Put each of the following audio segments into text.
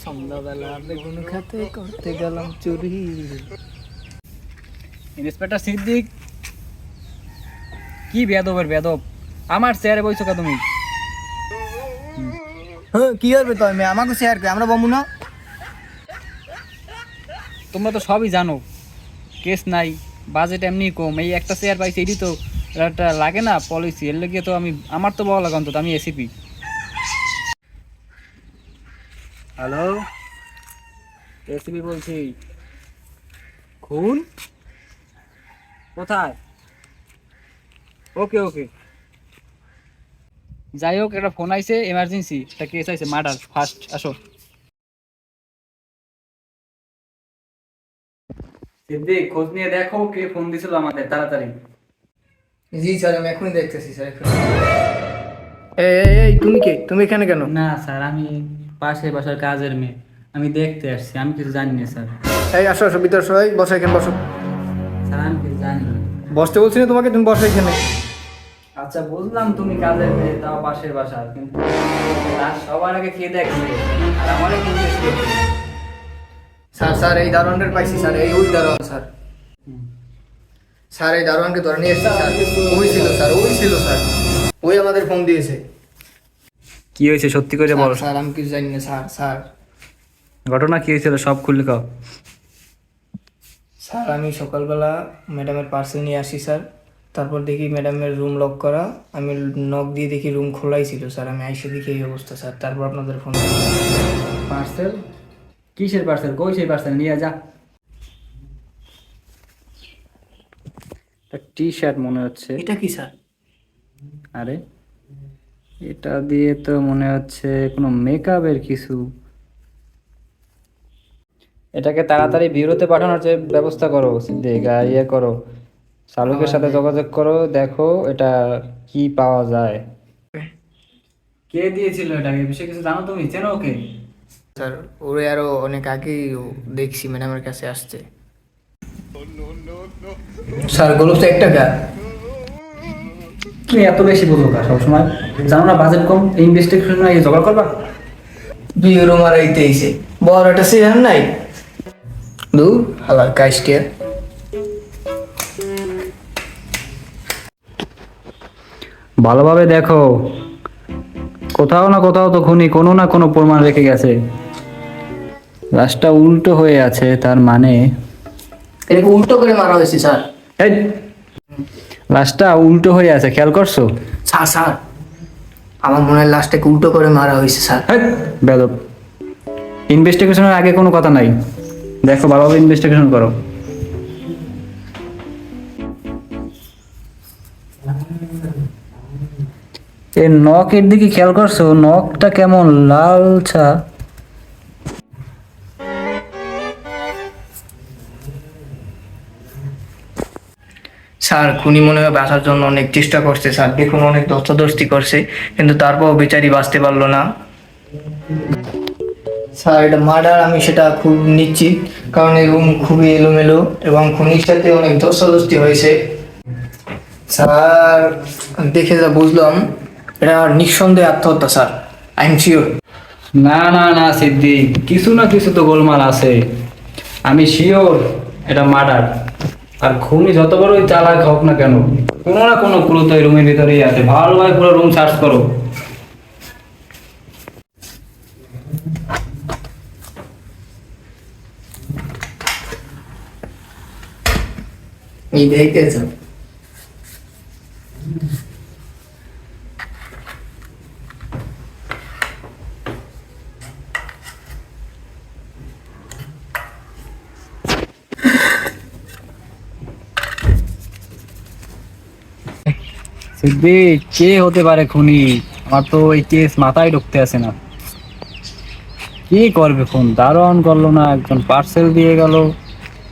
সন্ধ্যাবেলা বেগুন খেতে করতে গেলাম চুরি। ইন্সপেক্টর সিদ্দিক, কি বেদবের বেদব, আমার চেয়ারে বইছো কা তুমি? হ্যাঁ কি হবে তো আমি আমাকে শেয়ার করি, আমরা বমু না? তোমরা তো সবই জানো কেস নাই, বাজেট এমনি কম, এই একটা চেয়ার পাইছি, এটি তো একটা লাগে না পলিসি, এর লেগে তো আমি, আমার তো বলা লাগে অন্তত, আমি এসিপি। হ্যালো, এসিপি বলছি। খুন কোথায়? ওকে ওকে, যাই হোক একটা ফোন আইছে, এমার্জেন্সি একটা কেস আইছে, মার্ডার, ফার্স্ট আসো। সিদ্দিক, খোঁজ নিয়ে দেখো কে ফোন দিছিল আমাদের, তাড়াতাড়ি। জি স্যার, আমি এখনই দেখতেছি স্যার। এই এই এই, তুমি কে? তুমি এখানে কেন? না স্যার, আমি পাশে বাসার কাজের মেয়ে, আমি দেখতে আসছি, আমি কিছু জানি না স্যার। এই আসো আসো, ভিতর সবাই বসো, এখানে বসো। স্যার আমি কিছু জানি না। বসতে বলছি না তোমাকে, তুমি বসো এখানে। আচ্ছা বুঝলাম তুমি কাজের মেয়ে, তাও পাশের বাসার, কিন্তু আর সবার আগে কে দেখছে আর আমারও কিন্তু স্যার স্যার, এই দারোয়ানদের পাইছি স্যার, এই ওই দারোয়ান স্যার। স্যার এই দারোয়ানকে ধরে নিয়ে এসেছি স্যার। ওই ছিল স্যার, ওই ছিল স্যার, ওই আমাদের ফোন দিয়েছে। কি হয়েছে সত্যি করে বলো। স্যার আমি কিছু জানি না স্যার। স্যার ঘটনা কি হয়েছিল সব খুলে কও। স্যার আমি সকালবেলা ম্যাডামের পার্সেল নিয়ে আসি স্যার, তারপর দেখি ম্যাডামের রুম লক করা, আমি নক দিয়ে দেখি রুম খোলাই ছিল স্যার, আমি আইসে দেখি এই অবস্থা স্যার, তারপর আপনাদের ফোন। পার্সেল? কিসের পার্সেল? কই সেই পার্সেল নিয়ে যা। টি শার্ট মনে হচ্ছে। এটা কি স্যার? আরে এটা দিয়ে তো মনে হচ্ছে কোনো মেকআপের কিছু। এটাকে তাড়াতাড়ি বিউরোতে পাঠানোর যে ব্যবস্থা করো সিদ্দিক, আর ইয়ে করো, চালকের সাথে যোগাযোগ করো, দেখো এটা কি পাওয়া যায়। কে দিয়েছিল এটা, এই বিষয়ে কিছু জানো তুমি? চেনো ওকে? স্যার ওরে আরো অনেক আগেই দেখছি ম্যাডামের কাছে আসছে। স্যার গোলফটা 1 টাকা। তুমি এত বেশি বোঝো কা সবসময়, জানো না বাজেট কম, ইনভেস্টিগেশন জোগাড় করবা। বিউরো মারাইতে এসে বড় একটা সিজন নাই দু হালার কাজটা। ভালোভাবে দেখো, কোথাও না কোথাও তো খুনি কোনো না কোনো প্রমাণ রেখে গেছে। লাশটা উল্টো হয়ে আছে, তার মানে এটাকে উল্টো করে মারা হয়েছে স্যার। এই, লাশটা উল্টো হয়ে আছে, খেয়াল করছো? স্যার স্যার আমার মনে হয় লাশটাকে উল্টো করে মারা হয়েছে স্যার। বেদব, ইনভেস্টিগেশনের আগে কোনো কথা নাই, দেখো ভালোভাবে ইনভেস্টিগেশন করো। এই নখের দিকে খেয়াল করছো? নখটা কেমন লালচা। স্যার খুনি মনে হয় বাঁচার জন্য অনেক চেষ্টা করছে স্যার, দেখুন অনেক ধস্তাধস্তি করছে, কিন্তু তারপর বেচারি বাঁচতে পারলো না। স্যার এটা মার্ডার, আমি সেটা খুব নিশ্চিত, কারণ এই রুম খুবই এলোমেলো এবং খুনির সাথে অনেক ধস্তাধস্তি হয়েছে। স্যার দেখে যা বুঝলাম এটা নিঃসন্দেহে আত্মহত্যা স্যার, আই এম শিওর। না না না সিদ্দিক, কিছু না কিছু তো গোলমাল আছে, আমি শিওর এটা মার্ডার। আর খুনি যত বড়ই চালাক হোক না কেন, কোনো না কোনো ক্লু তো এই রুমের ভিতরেই আছে, ভালোভাবে পুরো রুম সার্চ করো। এই দেখতেছেন সিদ্দিক, কে হতে পারে খুনি? আমার তো এই কেস মাথায় ঢুকতে আসে না। কি করবে খুন? দারোয়ান করলো না, একজন পার্সেল দিয়ে গেল,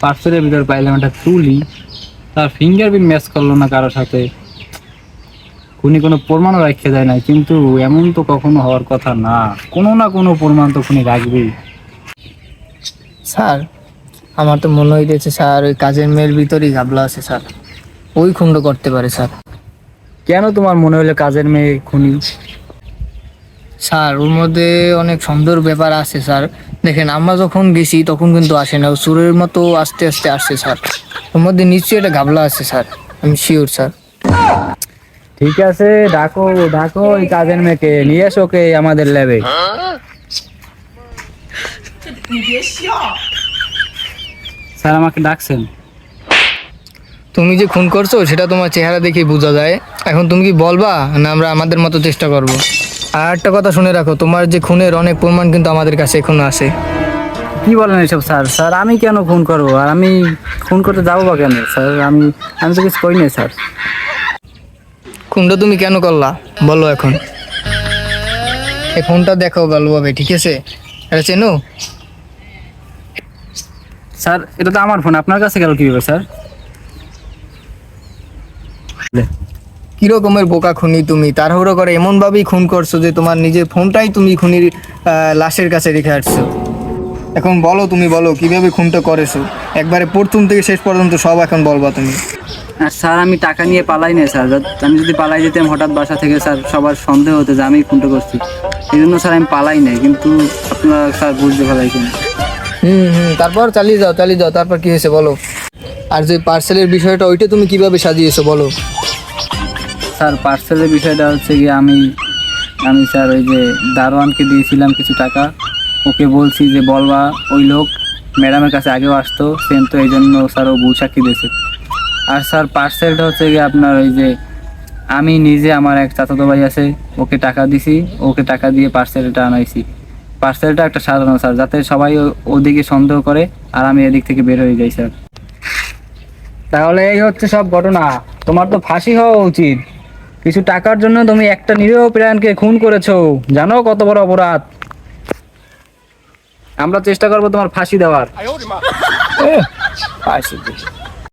পার্সেলের ভিতর পাইলাম একটা তুলি, তার ফিঙ্গারপ্রিন্ট ম্যাচ করলো না কারোর সাথে। খুনি কোনো প্রমাণও রাখতে যায় না, কিন্তু এমন তো কখনো হওয়ার কথা না, কোনো না কোনো প্রমাণ তো খুনি রাখবেই। স্যার আমার তো মনে হইতেছে স্যার ওই কাজের মেয়ের ভিতরেই ঘাবলা আছে স্যার, ওই খুন্ড করতে পারে স্যার। কেন তোমার মনে হলো কাজের মেয়ে খুনি? স্যার ওর মধ্যে অনেক সুন্দর ব্যাপার আছে স্যার। দেখেন আমরা যখন গেছি তখন কিন্তু আসে না, ও চোরের মতো আস্তে আস্তে আসছে স্যার। ওর মধ্যে নিশ্চয়ই একটা ঘাবলা আছে স্যার, আমি শিওর স্যার। ঠিক আছে, ডাকো ডাকো ওই কাজের মেয়েকে, নিয়ে এসো ওকে আমাদের ল্যাবে। স্যার আমাকে ডাকছেন? তুমি যে খুন করছো সেটা তোমার চেহারা দেখেই বোঝা যায়। এখন তুমি কি বলবা না আমরা আমাদের মতো চেষ্টা করব? আর একটা কথা শুনে রাখো, তোমার যে খুনের অনেক প্রমাণ কিন্তু আমাদের কাছে এখনো আছে। কি বলেন এসব স্যার? স্যার আমি কেন খুন করবো? আর আমি খুন করতে যাবো বা কেন স্যার? আমি আমি তো কিছু করি নাই স্যার। খুনটা তুমি কেন করলা বলো এখন। এই ফোনটা দেখো ভালোভাবে, ঠিক আছে? এটা চেনো? স্যার এটা তো আমার ফোন, আপনার কাছে গেল কিভাবে স্যার? কি রকমের বোকা খুনি তুমি, তাড়াহুড়ো করে এমন ভাবেই খুন করছো যে তোমার নিজের ফোনটাই তুমি খুনির লাশের কাছে রেখে আসছো। এখন বলো, তুমি বলো কিভাবে খুনটা করেছো, একবারে প্রথম থেকে শেষ পর্যন্ত সব এখন বলবা তুমি। আর স্যার আমি টাকা নিয়ে পালাই নাই স্যার। আমি যদি পালাই যেতাম হঠাৎ বাসা থেকে স্যার সবার সন্দেহ হতো যে আমি খুনটা করছি। এই জন্য স্যার আমি পালাই নাই, কিন্তু আপনারা স্যার বুঝতে পারাইছেন। তারপর চালিয়ে যাও চালিয়ে যাও, তারপর কি হয়েছে বলো। আর যে পার্সেলের বিষয়টা ওইটা তুমি কিভাবে সাজিয়েছো বলো। স্যার পার্সেলের বিষয়টা হচ্ছে গিয়ে আমি আমি স্যার ওই যে দারোয়ানকে দিয়েছিলাম কিছু টাকা, ওকে বলছি যে বলবা ওই লোক ম্যাডামের কাছে আগেও আসতো সেম, তো এই জন্য স্যার ও ভুল সাক্ষী দিয়েছে। আর স্যার পার্সেলটা হচ্ছে গিয়ে আপনার ওই যে আমি নিজে, আমার এক চাচাতো ভাই আছে, ওকে টাকা দিছি, ওকে টাকা দিয়ে পার্সেলটা আনাইছি। পার্সেলটা একটা সাজানো স্যার, যাতে সবাই ওদিকে সন্দেহ করে আর আমি এদিক থেকে বের হয়ে যাই স্যার। তাহলে এই হচ্ছে সব ঘটনা। তোমার তো ফাঁসি হওয়া উচিত। কিছু টাকার জন্য তুমি একটা নিরীহ প্রাণকে খুন করেছো, জানো কত বড় অপরাধ? আমরা চেষ্টা করবো তোমার ফাঁসি দেওয়ার। ফাঁসি